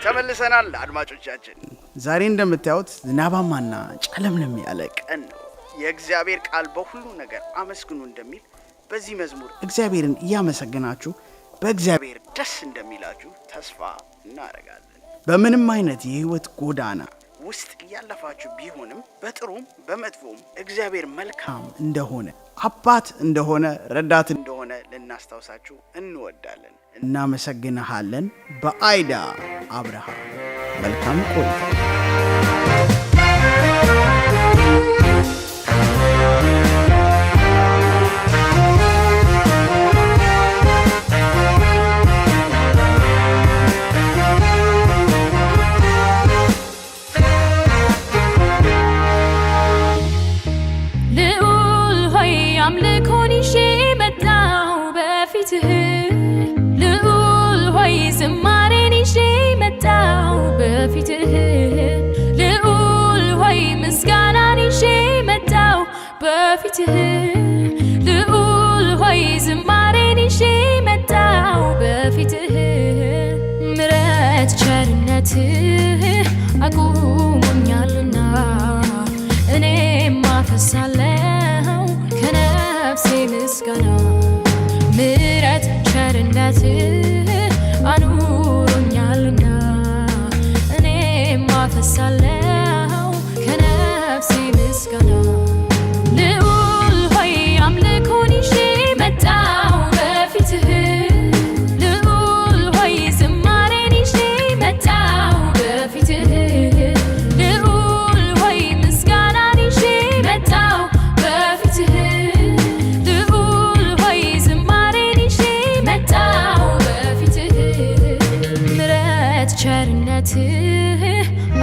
ተመልሰናል አድማጮቻችን። ዛሬ እንደምታዩት ዝናባማና ጨለምለም ያለ ቀን ነው። የእግዚአብሔር ቃል በሁሉ ነገር አመስግኑ እንደሚል በዚህ መዝሙር እግዚአብሔርን እያመሰገናችሁ በእግዚአብሔር ደስ እንደሚላችሁ ተስፋ እናደርጋለን። በምንም አይነት የህይወት ጎዳና ውስጥ ያለፋችሁ ቢሆንም በጥሩም በመጥፎም እግዚአብሔር መልካም እንደሆነ አባት እንደሆነ ረዳት እንደሆነ ልናስታውሳችሁ እንወዳለን። እናመሰግንሃለን። በአይዳ አብርሃም መልካም ቆይታ። ልዑል ሆይ ዝማሬን ይዤ መጣሁ በፊትህ ምሕረት ቸርነትህ አቁሞኛልና እኔም አፈሳለሁ ከነፍሴ ምስጋና ምሕረት ቸርነትህ አኑሮኛልና እኔም አፈሳለሁ ከነፍሴ ምስጋና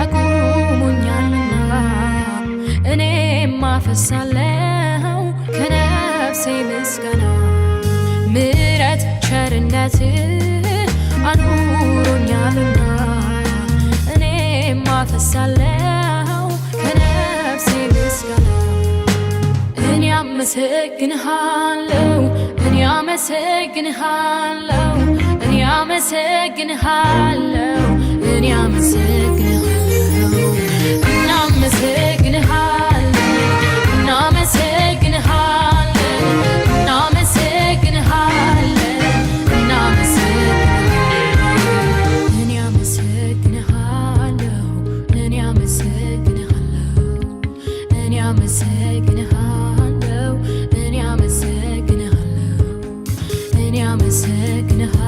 አቁሞኛልና እኔም አፈሳለሁ ከነፍሴ ምስጋና ምሕረት ቸርነትህ አኑሮኛልና እኔም አፈሳለሁ ከነፍሴ ምስጋና እኔ አመሰግንሃለሁ እኔ አመሰግንሃለሁ እኔ አመሰግንሃለሁ እኔ አመሰግንሃለሁ እናመሰግንሃለን እናመሰግንሃለን እናመሰግንሃለን እናመሰግንሃለን እኔ አመሰግንሃለሁ እኔ አመሰግንሃለሁ እኔ አመሰግንሃለሁ እኔ አመሰግንሃለሁ እኔ አመሰግንሃለሁ